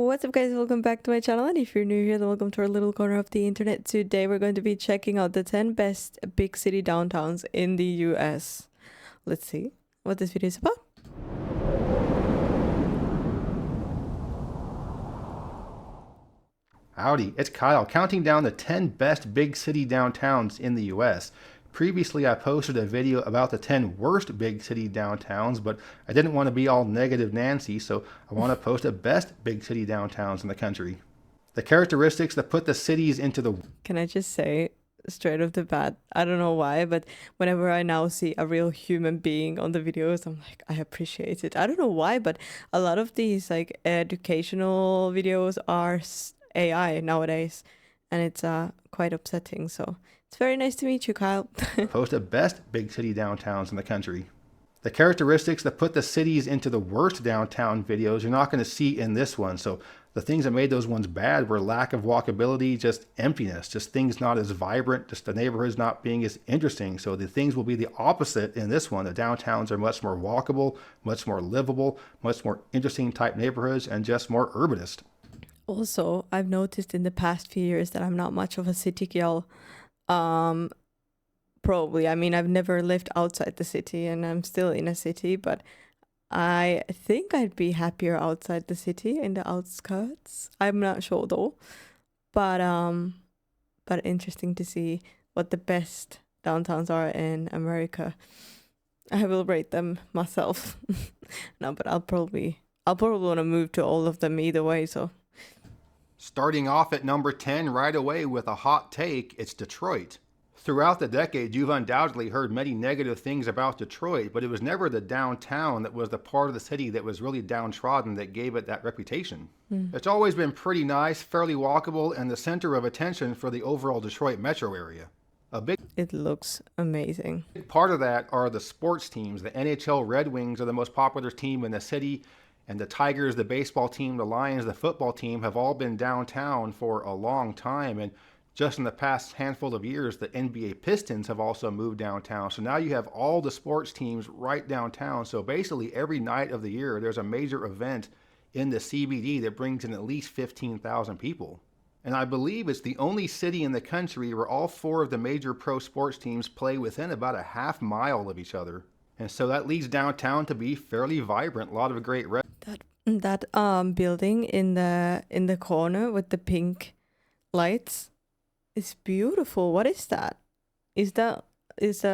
What's up guys, welcome back to my channel, and if you're new here then welcome to our little corner of the internet. Today we're going to be checking out the 10 best big city downtowns in the US. Let's see what this video is about. Howdy, it's Kyle, counting down the 10 best big city downtowns in the US. Previously, I posted a video about the 10 worst big city downtowns, but I didn't want to be all negative Nancy, so I want to post the best big city downtowns in the country. The characteristics that put the cities into the... Can I just say, straight off the bat, I don't know why, but whenever I now see a real human being on the videos, I'm like, I appreciate it. I don't know why, but a lot of these like educational videos are AI nowadays, and it's quite upsetting, so it's very nice to meet you, Kyle. Post the best big city downtowns in the country. The characteristics that put the cities into the worst downtown videos you're not going to see in this one. So the things that made those ones bad were lack of walkability, just emptiness, just things not as vibrant, just the neighborhoods not being as interesting. So the things will be the opposite in this one. The downtowns are much more walkable, much more livable, much more interesting type neighborhoods, and just more urbanist. Also, I've noticed in the past few years that I'm not much of a city girl. Probably. I mean, I've never lived outside the city and I'm still in a city, but I think I'd be happier outside the city in the outskirts. I'm not sure though. But interesting to see what the best downtowns are in America. I will rate them myself. No, but I'll probably want to move to all of them either way, so. Starting off at number 10 right away with a hot take, it's Detroit. Throughout the decades, you've undoubtedly heard many negative things about Detroit, but it was never the downtown that was the part of the city that was really downtrodden that gave it that reputation. It's always been pretty nice, fairly walkable, and the center of attention for the overall Detroit metro area. It looks amazing. Part of that are the sports teams. The NHL Red Wings are the most popular team in the city, and the Tigers, the baseball team, the Lions, the football team have all been downtown for a long time. And just in the past handful of years, the NBA Pistons have also moved downtown. So now you have all the sports teams right downtown. So basically every night of the year, there's a major event in the CBD that brings in at least 15,000 people. And I believe it's the only city in the country where all four of the major pro sports teams play within about a half mile of each other. And so that leads downtown to be fairly vibrant. A lot of great that building in the corner with the pink lights is beautiful. What is that? Is that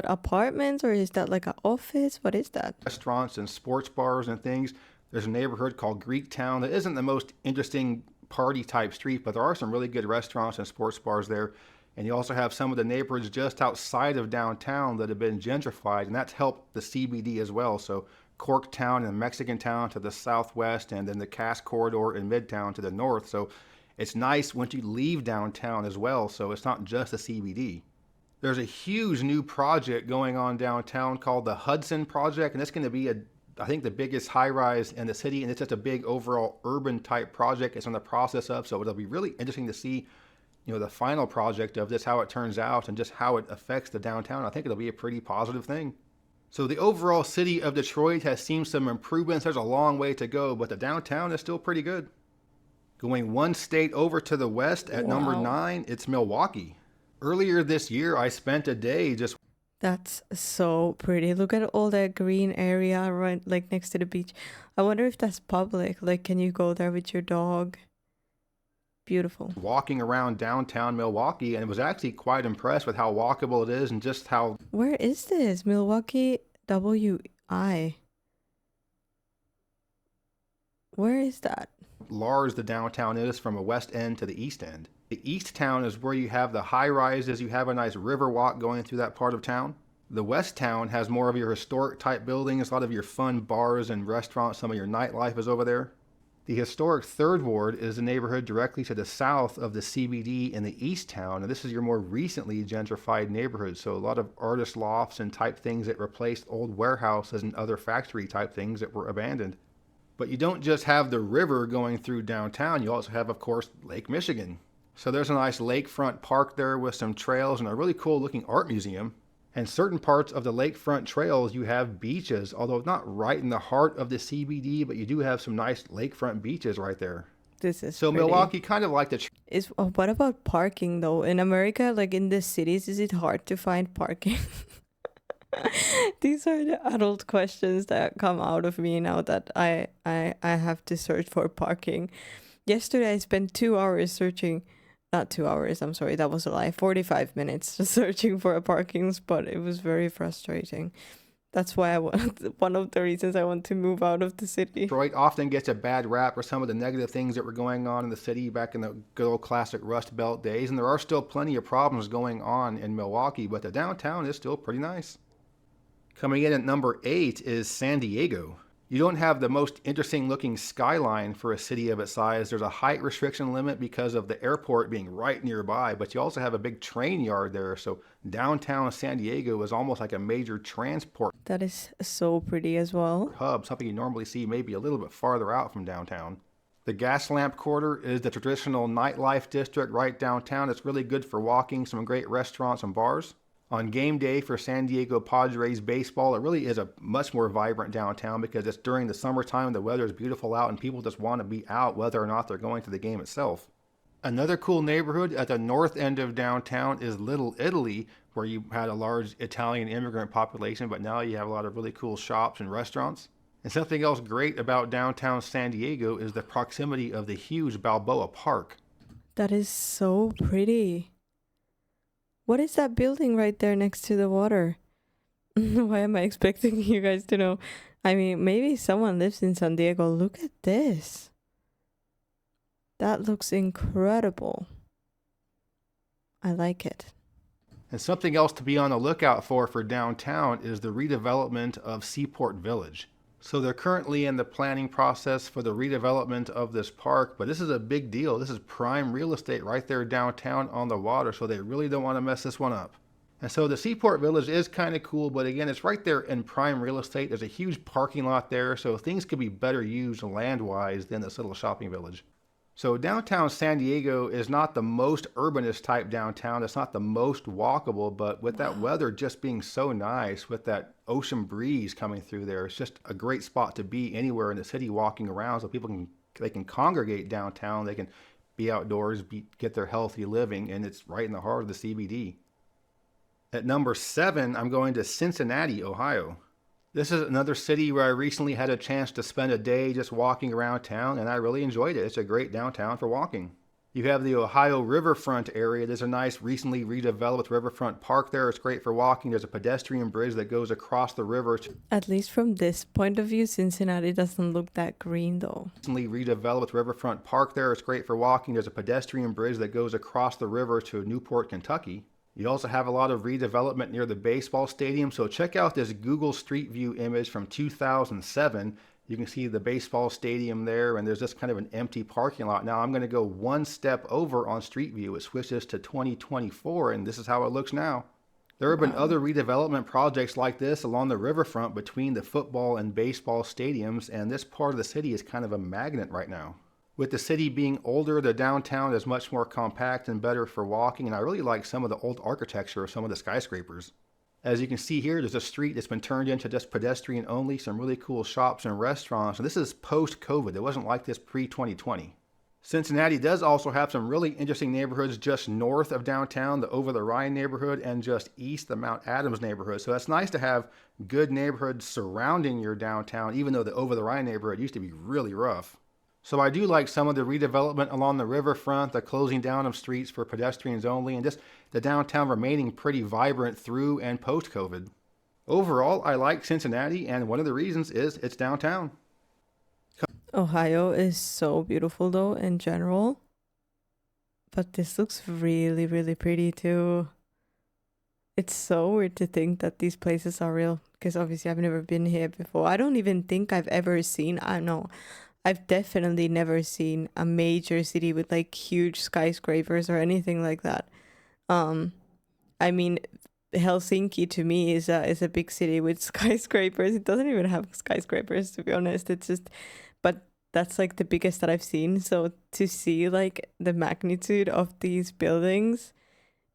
apartments, or is that like an office? What is that? Restaurants and sports bars and things. There's a neighborhood called Greektown that isn't the most interesting party type street, but there are some really good restaurants and sports bars there. And you also have some of the neighborhoods just outside of downtown that have been gentrified, and that's helped the CBD as well. So Corktown and Mexican Town to the southwest, and then the Cass Corridor in Midtown to the north. So it's nice once you leave downtown as well, so it's not just the CBD. There's a huge new project going on downtown called the Hudson Project, and it's going to be I think the biggest high-rise in the city, and it's just a big overall urban type project it's in the process of, so it'll be really interesting to see the final project of this, how it turns out and just how it affects the downtown. I think it'll be a pretty positive thing. So the overall city of Detroit has seen some improvements. There's a long way to go, but the downtown is still pretty good. Going one state over to the west at number 9, it's Milwaukee. Earlier this year, I spent a day just... That's so pretty. Look at all that green area right like next to the beach. I wonder if that's public. Like, can you go there with your dog? Beautiful. Walking around downtown Milwaukee, and was actually quite impressed with how walkable it is and just how... Where is this? Milwaukee WI. Where is that? Large the downtown is from a west end to the east end. The east town is where you have the high rises. You have a nice river walk going through that part of town. The west town has more of your historic type buildings, a lot of your fun bars and restaurants. Some of your nightlife is over there. The historic Third Ward is the neighborhood directly to the south of the CBD in the east town, and this is your more recently gentrified neighborhood. So a lot of artist lofts and type things that replaced old warehouses and other factory type things that were abandoned. But you don't just have the river going through downtown, you also have, of course, Lake Michigan. So there's a nice lakefront park there with some trails and a really cool looking art museum. And certain parts of the lakefront trails, you have beaches, although not right in the heart of the CBD, but you do have some nice lakefront beaches right there. This is So pretty. Milwaukee kind of like the What about parking though? In America, like in the cities, is it hard to find parking? These are the adult questions that come out of me now that I have to search for parking. Yesterday I spent 2 hours searching, not 2 hours, I'm sorry, that was a lie, 45 minutes just searching for a parking spot. It was very frustrating. That's why I want, one of the reasons I want to move out of the city. Detroit often gets a bad rap for some of the negative things that were going on in the city back in the good old classic Rust Belt days, and there are still plenty of problems going on in Milwaukee, but the downtown is still pretty nice. Coming in at number 8 is San Diego. You don't have the most interesting looking skyline for a city of its size. There's a height restriction limit because of the airport being right nearby, but you also have a big train yard there. So downtown San Diego is almost like a major transport That is so pretty as well. hub, something you normally see maybe a little bit farther out from downtown. The Gaslamp Quarter is the traditional nightlife district right downtown. It's really good for walking, some great restaurants and bars. On game day for San Diego Padres baseball, it really is a much more vibrant downtown because it's during the summertime, the weather is beautiful out, and people just want to be out whether or not they're going to the game itself. Another cool neighborhood at the north end of downtown is Little Italy, where you had a large Italian immigrant population, but now you have a lot of really cool shops and restaurants. And something else great about downtown San Diego is the proximity of the huge Balboa Park. That is so pretty. What is that building right there next to the water? Why am I expecting you guys to know? I mean, maybe someone lives in San Diego. Look at this. That looks incredible. I like it. And something else to be on the lookout for downtown is the redevelopment of Seaport Village. So they're currently in the planning process for the redevelopment of this park, but this is a big deal. This is prime real estate right there downtown on the water, so they really don't want to mess this one up. And so the Seaport Village is kind of cool, but again, it's right there in prime real estate. There's a huge parking lot there, so things could be better used land-wise than this little shopping village. So downtown San Diego is not the most urbanist type downtown. It's not the most walkable, but with that weather just being so nice, with that ocean breeze coming through there, it's just a great spot to be anywhere in the city walking around. So they can congregate downtown. They can be outdoors, get their healthy living, and it's right in the heart of the CBD. At number 7, I'm going to Cincinnati, Ohio. This is another city where I recently had a chance to spend a day just walking around town, and I really enjoyed it. It's a great downtown for walking. You have the Ohio riverfront area. There's a nice recently redeveloped riverfront park there. It's great for walking. There's a pedestrian bridge that goes across the river. At least from this point of view, Cincinnati doesn't look that green though. Recently redeveloped riverfront park there. It's great for walking. There's a pedestrian bridge that goes across the river to Newport, Kentucky. You also have a lot of redevelopment near the baseball stadium, so check out this Google Street View image from 2007. You can see the baseball stadium there, and there's just kind of an empty parking lot. Now I'm going to go one step over on Street View. It switches to 2024, and this is how it looks now. There have been other redevelopment projects like this along the riverfront between the football and baseball stadiums, and this part of the city is kind of a magnet right now. With the city being older, the downtown is much more compact and better for walking, and I really like some of the old architecture of some of the skyscrapers. As you can see here, there's a street that's been turned into just pedestrian only, some really cool shops and restaurants, and this is post-COVID. It wasn't like this pre-2020. Cincinnati does also have some really interesting neighborhoods just north of downtown, the Over the Rhine neighborhood, and just east, the Mount Adams neighborhood. So it's nice to have good neighborhoods surrounding your downtown, even though the Over the Rhine neighborhood used to be really rough. So I do like some of the redevelopment along the riverfront, the closing down of streets for pedestrians only, and just the downtown remaining pretty vibrant through and post-COVID. Overall, I like Cincinnati, and one of the reasons is it's downtown. Ohio is so beautiful though in general. But this looks really, really pretty too. It's so weird to think that these places are real, because obviously I've never been here before. I don't even think I've ever seen, I don't know, I've definitely never seen a major city with like huge skyscrapers or anything like that. I mean, Helsinki to me is a big city with skyscrapers. It doesn't even have skyscrapers, to be honest. It's just, but that's like the biggest that I've seen. So to see like the magnitude of these buildings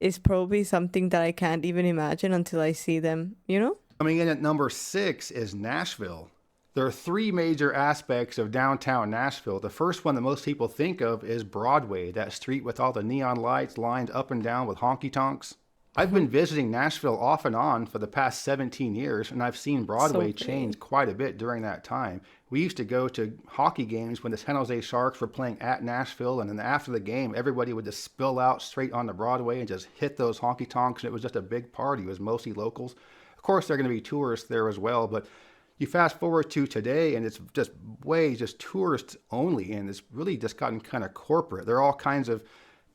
is probably something that I can't even imagine until I see them, you know? Coming in at number 6 is Nashville. There are three major aspects of downtown Nashville. The first one that most people think of is Broadway, that street with all the neon lights lined up and down with honky tonks. I've been visiting Nashville off and on for the past 17 years, and I've seen So Broadway pretty. change quite a bit during that time. We used to go to hockey games when the San Jose Sharks were playing at Nashville, and then after the game, everybody would just spill out straight onto Broadway and just hit those honky tonks, and it was just a big party. It was mostly locals. Of course, there are going to be tourists there as well, but you fast forward to today, and it's just way just tourists only, and it's really just gotten kind of corporate. There are all kinds of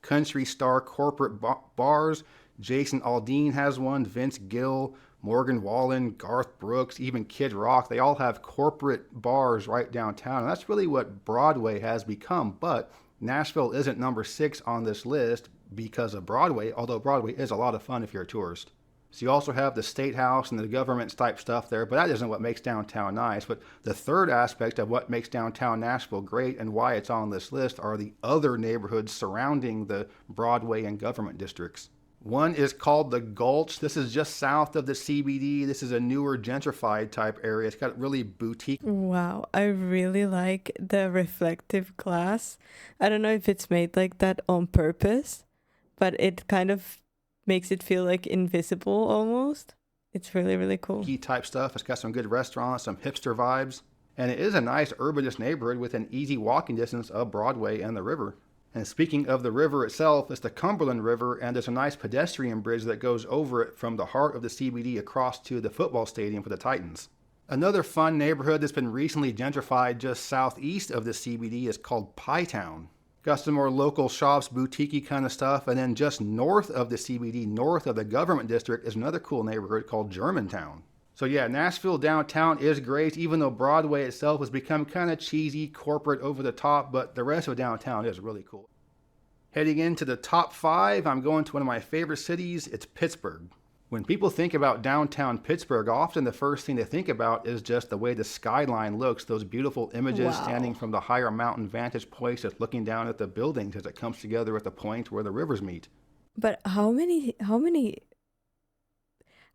country star corporate bars. Jason Aldean has one, Vince Gill, Morgan Wallen, Garth Brooks, even Kid Rock. They all have corporate bars right downtown, and that's really what Broadway has become. But Nashville isn't number 6 on this list because of Broadway, although Broadway is a lot of fun if you're a tourist. So you also have the State House and the government type stuff there, but that isn't what makes downtown nice. But the third aspect of what makes downtown Nashville great and why it's on this list are the other neighborhoods surrounding the Broadway and government districts. One is called the Gulch. This is just south of the CBD. This is a newer gentrified type area. It's got really boutique. Wow, I really like the reflective glass. I don't know if it's made like that on purpose, but it kind of makes it feel like invisible almost. It's really, really cool. Type stuff. It's got some good restaurants, some hipster vibes. And it is a nice urbanist neighborhood with an easy walking distance of Broadway and the river. And speaking of the river itself, it's the Cumberland River, and there's a nice pedestrian bridge that goes over it from the heart of the CBD across to the football stadium for the Titans. Another fun neighborhood that's been recently gentrified just southeast of the CBD is called Pie Town. Got some more local shops, boutique-y kind of stuff, and then just north of the CBD, north of the government district, is another cool neighborhood called Germantown. So yeah, Nashville downtown is great, even though Broadway itself has become kind of cheesy, corporate, over the top, but the rest of downtown is really cool. Heading into the top 5, I'm going to one of my favorite cities. It's Pittsburgh. When people think about downtown Pittsburgh, often the first thing they think about is just the way the skyline looks, those beautiful images standing Wow. from the higher mountain vantage points, just looking down at the buildings as it comes together at the point where the rivers meet. But how many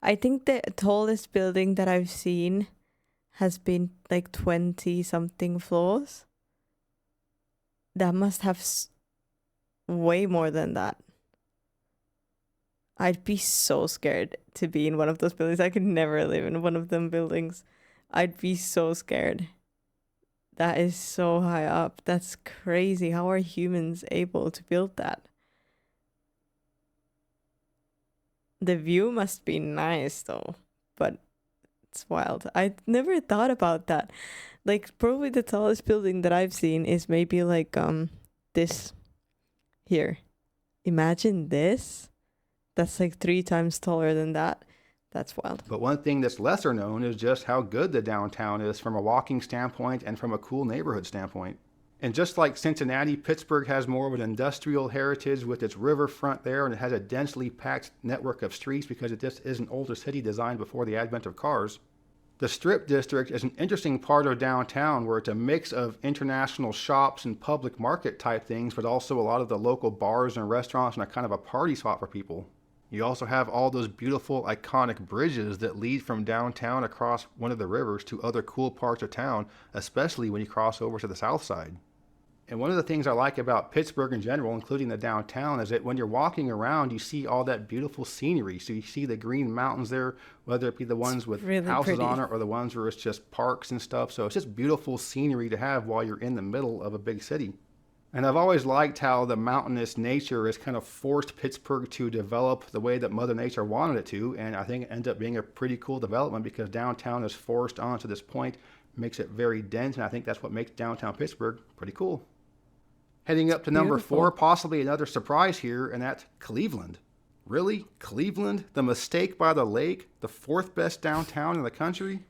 I think the tallest building that I've seen has been like 20 something floors. That must have way more than that. I'd be so scared to be in one of those buildings. I could never live in one of them buildings. I'd be so scared. That is so high up. That's crazy. How are humans able to build that? The view must be nice though, but it's wild. I never thought about that. Like probably the tallest building that I've seen is maybe like this here. Imagine this. That's like 3 times taller than that. That's wild. But one thing that's lesser known is just how good the downtown is from a walking standpoint and from a cool neighborhood standpoint. And just like Cincinnati, Pittsburgh has more of an industrial heritage with its riverfront there, and it has a densely packed network of streets because it just is an older city designed before the advent of cars. The Strip District is an interesting part of downtown where it's a mix of international shops and public market type things, but also a lot of the local bars and restaurants and a kind of a party spot for people. You also have all those beautiful iconic bridges that lead from downtown across one of the rivers to other cool parts of town, especially when you cross over to the south side. And one of the things I like about Pittsburgh in general, including the downtown, is that when you're walking around, you see all that beautiful scenery. So you see the green mountains there, whether it be the ones with Really houses pretty. on it or the ones where it's just parks and stuff. So it's just beautiful scenery to have while you're in the middle of a big city. And I've always liked how the mountainous nature has kind of forced Pittsburgh to develop the way that Mother Nature wanted it to. And I think it ended up being a pretty cool development because downtown is forced onto this point, makes it very dense. And I think that's what makes downtown Pittsburgh pretty cool. Heading up to number 4, Beautiful. possibly another surprise here, and that's Cleveland. Really? Cleveland? The mistake by the lake? The 4th best downtown in the country?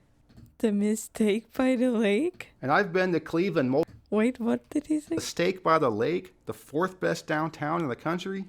The mistake by the lake? And I've been to Cleveland. Wait, what did he say? Mistake by the lake? The 4th best downtown in the country?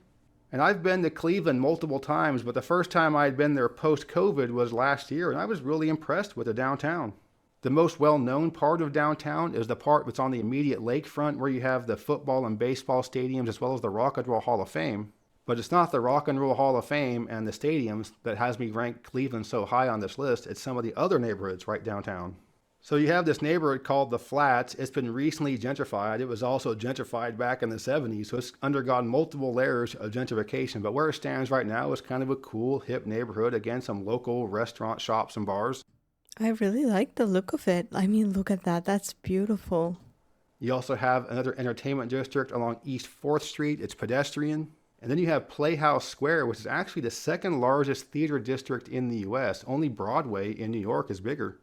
And I've been to Cleveland multiple times, but the first time I had been there post-COVID was last year, and I was really impressed with the downtown. The most well-known part of downtown is the part that's on the immediate lakefront where you have the football and baseball stadiums as well as the Rock and Roll Hall of Fame. But it's not the Rock and Roll Hall of Fame and the stadiums that has me rank Cleveland so high on this list. It's some of the other neighborhoods right downtown. So you have this neighborhood called the Flats. It's been recently gentrified. It was also gentrified back in the 70s, so it's undergone multiple layers of gentrification. But where it stands right now is kind of a cool, hip neighborhood. Again, some local restaurant shops and bars. I really like the look of it. I mean, look at that. That's beautiful. You also have another entertainment district along East 4th Street. It's pedestrian. And then you have Playhouse Square, which is actually the second largest theater district in the US. Only Broadway in New York is bigger.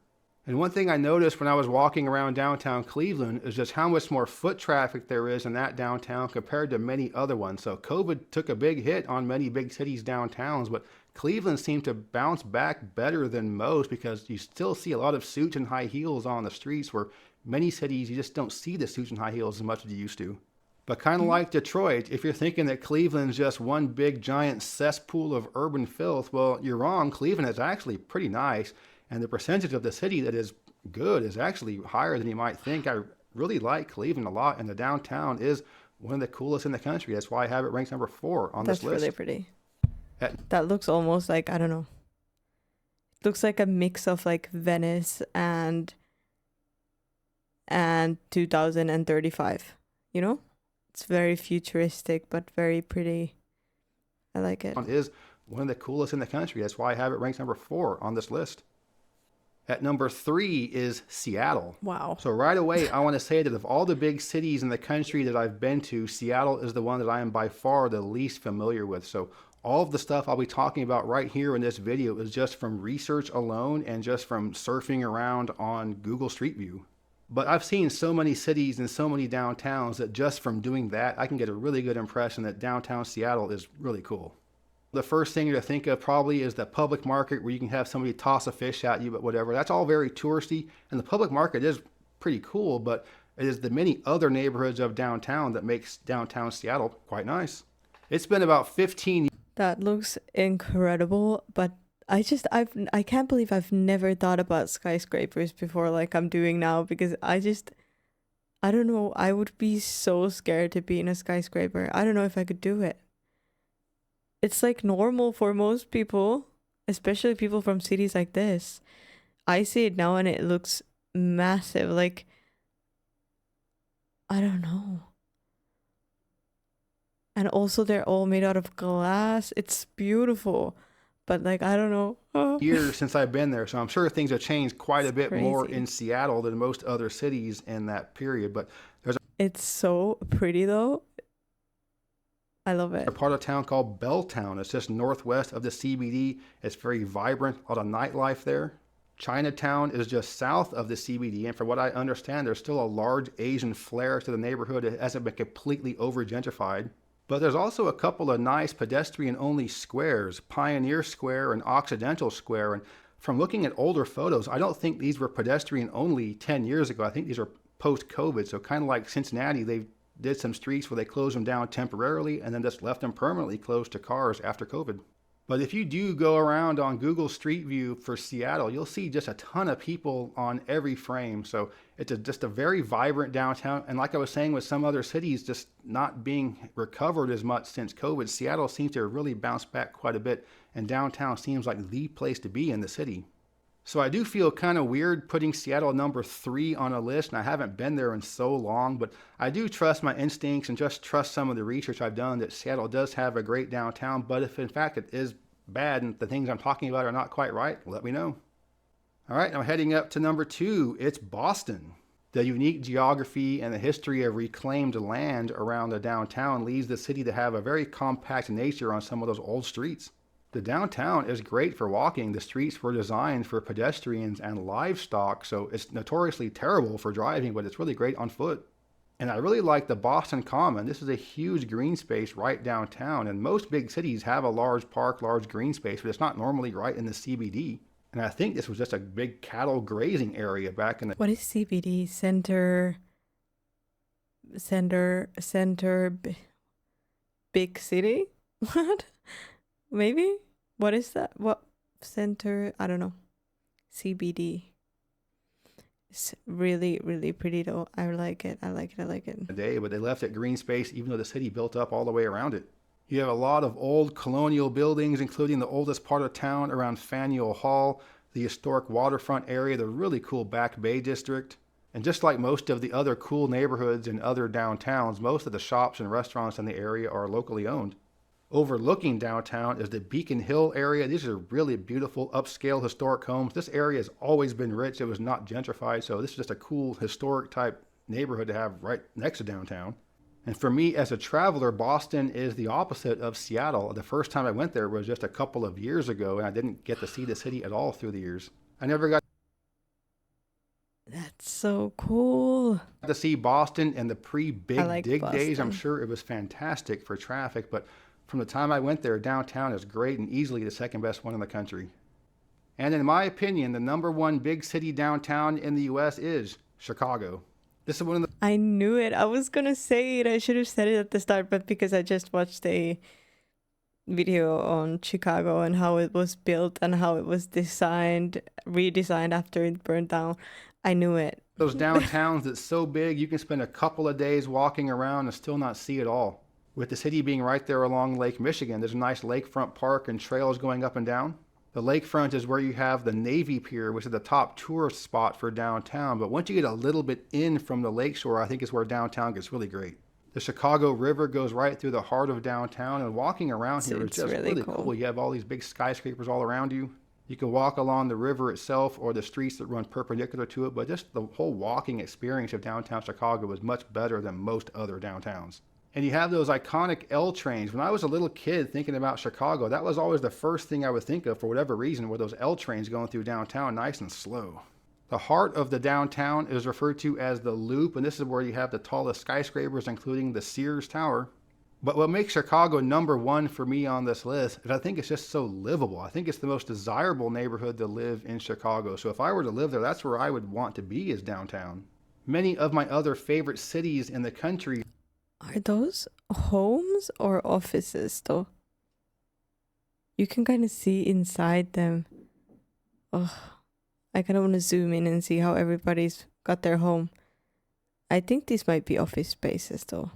And one thing I noticed when I was walking around downtown Cleveland is just how much more foot traffic there is in that downtown compared to many other ones. So COVID took a big hit on many big cities' downtowns, but Cleveland seemed to bounce back better than most because you still see a lot of suits and high heels on the streets, where many cities you just don't see the suits and high heels as much as you used to. But kind of like Detroit, if you're thinking that Cleveland's just one big giant cesspool of urban filth, well, you're wrong. Cleveland is actually pretty nice. And the percentage of the city that is good is actually higher than you might think. I really like Cleveland a lot, and the downtown is one of the coolest in the country. That's why I have it ranked number 4 on this list. That's really pretty. That looks almost like, I don't know. It looks like a mix of like Venice and 2035, you know? It's very futuristic, but very pretty. I like it. It is one of the coolest in the country. That's why I have it ranked number 4 on this list. At number 3 is Seattle. Wow. So right away, I want to say that of all the big cities in the country that I've been to, Seattle is the one that I am by far the least familiar with. So all of the stuff I'll be talking about right here in this video is just from research alone and just from surfing around on Google Street View. But I've seen so many cities and so many downtowns that just from doing that, I can get a really good impression that downtown Seattle is really cool. The first thing to think of probably is the public market, where you can have somebody toss a fish at you, but whatever. That's all very touristy, and the public market is pretty cool, but it is the many other neighborhoods of downtown that makes downtown Seattle quite nice. It's been about 15 years. That looks incredible, but I can't believe I've never thought about skyscrapers before like I'm doing now, because I don't know, I would be so scared to be in a skyscraper. I don't know if I could do it. It's like normal for most people, especially people from cities like this. I see it now and it looks massive. Like, I don't know. And also they're all made out of glass. It's beautiful. But like, I don't know. Years since I've been there, so I'm sure things have changed quite a bit crazy. More in Seattle than most other cities in that period. But it's so pretty though. I love it. A part of town called Belltown. It's just northwest of the CBD. It's very vibrant, a lot of nightlife there. Chinatown is just south of the CBD, and from what I understand, there's still a large Asian flair to the neighborhood. It hasn't been completely over-gentrified. But there's also a couple of nice pedestrian-only squares, Pioneer Square and Occidental Square. And from looking at older photos, I don't think these were pedestrian-only 10 years ago. I think these are post-COVID, so kind of like Cincinnati, they did some streets where they closed them down temporarily and then just left them permanently closed to cars after COVID. But if you do go around on Google Street View for Seattle, you'll see just a ton of people on every frame. So it's just a very vibrant downtown. And like I was saying with some other cities just not being recovered as much since COVID, Seattle seems to have really bounced back quite a bit. And downtown seems like the place to be in the city. So I do feel kind of weird putting Seattle number 3 on a list, and I haven't been there in so long, but I do trust my instincts and just trust some of the research I've done that Seattle does have a great downtown. But if in fact it is bad and the things I'm talking about are not quite right, let me know. All right, now heading up to number 2, it's Boston. The unique geography and the history of reclaimed land around the downtown leads the city to have a very compact nature on some of those old streets. The downtown is great for walking. The streets were designed for pedestrians and livestock, so it's notoriously terrible for driving, but it's really great on foot. And I really like the Boston Common. This is a huge green space right downtown, and most big cities have a large park, large green space, but it's not normally right in the CBD. And I think this was just a big cattle grazing area back in the... What is CBD? Center, big city? What? Maybe? What is that? What center? I don't know. CBD. It's really, really pretty though. I like it. I like it. Today, but they left it green space even though the city built up all the way around it. You have a lot of old colonial buildings, including the oldest part of town around Faneuil Hall. the historic waterfront area, the really cool Back Bay district. And just like most of the other cool neighborhoods in other downtowns, most of the shops and restaurants in the area are locally owned. Overlooking downtown is the Beacon Hill area. These are really beautiful upscale historic homes. This area has always been rich. It was not gentrified, so this is just a cool historic type neighborhood to have right next to downtown. And for me as a traveler, Boston is the opposite of Seattle. The first time I went there was just a couple of years ago, and I didn't get to see the city at all through the years. I never got That's so cool. to see Boston in the pre-Big I like Dig days. I'm Boston. sure it was fantastic for traffic, but from the time I went there, downtown is great and easily the second best one in the country. And in my opinion, the number one big city downtown in the US is Chicago. This is one of the I knew it. I was gonna say it. I should have said it at the start, but because I just watched a video on Chicago and how it was built and how it was redesigned after it burned down, I knew it. those downtowns that's so big you can spend a couple of days walking around and still not see it all. With the city being right there along Lake Michigan, there's a nice lakefront park and trails going up and down. The lakefront is where you have the Navy Pier, which is the top tourist spot for downtown. But once you get a little bit in from the lakeshore, I think is where downtown gets really great. The Chicago River goes right through the heart of downtown, and walking around here is It's just really really cool. cool. You have all these big skyscrapers all around you. You can walk along the river itself or the streets that run perpendicular to it, but just the whole walking experience of downtown Chicago is much better than most other downtowns. And you have those iconic L trains. When I was a little kid thinking about Chicago, that was always the first thing I would think of for whatever reason, were those L trains going through downtown nice and slow. The heart of the downtown is referred to as the Loop, and this is where you have the tallest skyscrapers, including the Sears Tower. But what makes Chicago number one for me on this list is I think it's just so livable. I think it's the most desirable neighborhood to live in Chicago. So if I were to live there, that's where I would want to be, is downtown. Many of my other favorite cities in the country. Are those homes or offices though? You can kind of see inside them. Oh, I kind of want to zoom in and see how everybody's got their home. I think these might be office spaces though.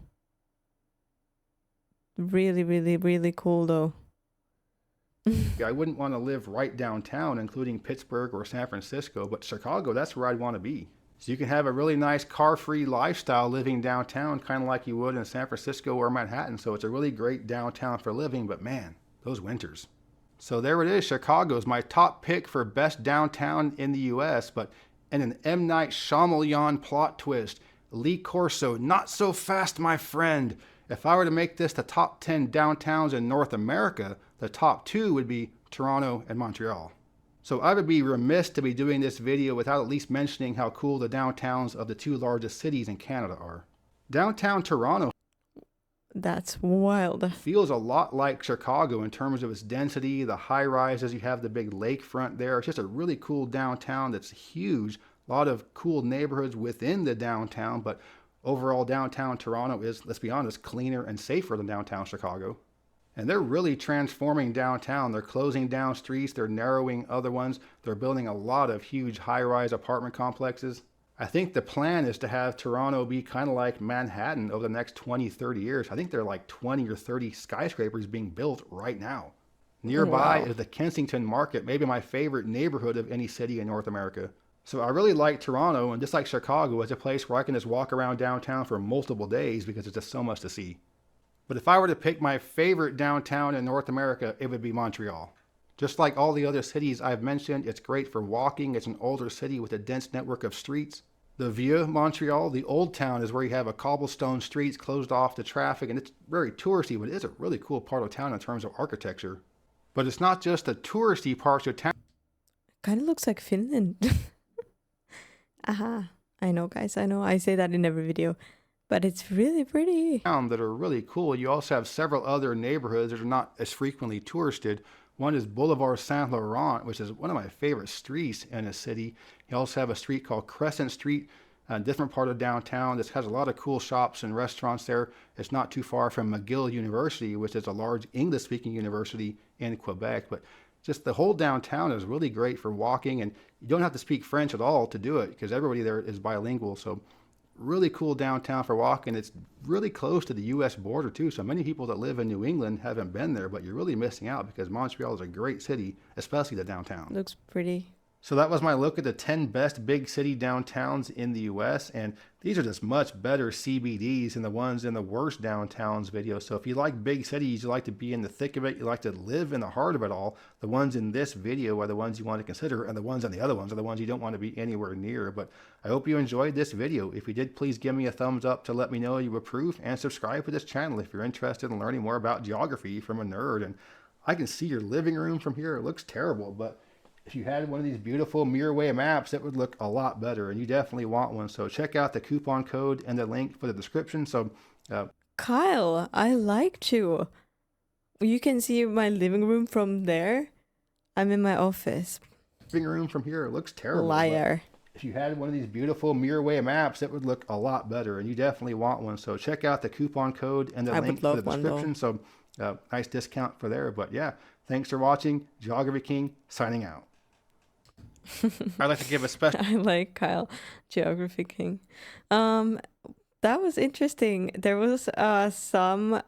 Really, really, really cool though. I wouldn't want to live right downtown, including Pittsburgh or San Francisco, but Chicago, that's where I'd want to be. So you can have a really nice car-free lifestyle living downtown, kind of like you would in San Francisco or Manhattan. So it's a really great downtown for living, but man, those winters. So there it is, Chicago's my top pick for best downtown in the US, but in an M. Night Shyamalan plot twist, Lee Corso, not so fast, my friend. If I were to make this the top 10 downtowns in North America, the top 2 would be Toronto and Montreal. So I would be remiss to be doing this video without at least mentioning how cool the downtowns of the 2 largest cities in Canada are. Downtown Toronto That's wild. feels a lot like Chicago in terms of its density, the high rises, you have the big lakefront there. It's just a really cool downtown that's huge. A lot of cool neighborhoods within the downtown, but overall downtown Toronto is, let's be honest, cleaner and safer than downtown Chicago. And they're really transforming downtown. They're closing down streets, they're narrowing other ones, they're building a lot of huge high-rise apartment complexes. I think the plan is to have Toronto be kind of like Manhattan over the next 20, 30 years. I think there are like 20 or 30 skyscrapers being built right now. Nearby Wow. is the Kensington Market, maybe my favorite neighborhood of any city in North America. So I really like Toronto, and just like Chicago, it's a place where I can just walk around downtown for multiple days because there's just so much to see. But if I were to pick my favorite downtown in North America, it would be Montreal. Just like all the other cities I've mentioned, it's great for walking. It's an older city with a dense network of streets. The Vieux Montreal, the old town, is where you have a cobblestone streets closed off to traffic, and it's very touristy, but it is a really cool part of town in terms of architecture. But it's not just the touristy parts of town. Kind of looks like Finland. Aha. I know, guys. I know. I say that in every video. But it's really pretty. That are really cool. You also have several other neighborhoods that are not as frequently touristed. One is Boulevard Saint Laurent, which is one of my favorite streets in a city. You also have a street called Crescent Street, a different part of downtown that has a lot of cool shops and restaurants there. It's not too far from McGill University, which is a large English-speaking university in Quebec. But just the whole downtown is really great for walking, and you don't have to speak French at all to do it because everybody there is bilingual. So really cool downtown for walking. It's really close to the US border too. So many people that live in New England haven't been there, but you're really missing out because Montreal is a great city, especially the downtown. Looks pretty. So that was my look at the 10 best big city downtowns in the US. And these are just much better CBDs than the ones in the worst downtowns video. So if you like big cities, you like to be in the thick of it, you like to live in the heart of it all, the ones in this video are the ones you want to consider, and the ones on the other ones are the ones you don't want to be anywhere near. But I hope you enjoyed this video. If you did, please give me a thumbs up to let me know you approve, and subscribe to this channel if you're interested in learning more about geography from a nerd. And I can see your living room from here. It looks terrible, but if you had one of these beautiful Mirrorway maps, it would look a lot better, and you definitely want one. So check out the coupon code and the link for the description. So, Kyle, I liked you. You can see my living room from there. I'm in my office. living room from here, it looks terrible. Liar. If you had one of these beautiful Mirrorway maps, it would look a lot better, and you definitely want one. So check out the coupon code and the link for the description. So nice discount for there. But yeah, thanks for watching. Geography King signing out. I'd like to give a special. I like Kyle, Geography King. That was interesting. There was some,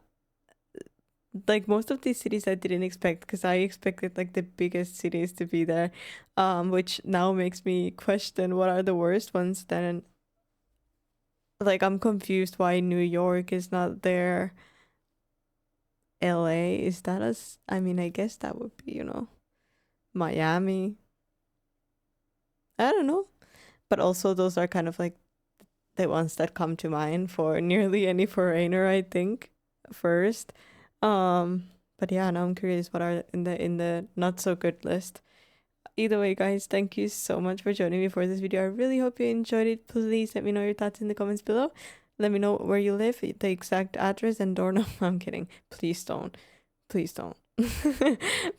like, most of these cities I didn't expect, because I expected like the biggest cities to be there, which now makes me question what are the worst ones then. Like, I'm confused why New York is not there. LA, is that us? I mean, I guess that would be, Miami. I don't know. But also those are kind of like the ones that come to mind for nearly any foreigner, I think, first. But yeah, now I'm curious what are in the not so good list. Either way, guys, thank you so much for joining me for this video. I really hope you enjoyed it. Please let me know your thoughts in the comments below. Let me know where you live, the exact address and door number. I'm kidding. Please don't. Please don't.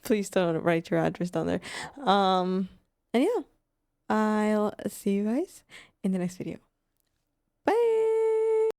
Please don't write your address down there. And yeah, I'll see you guys in the next video.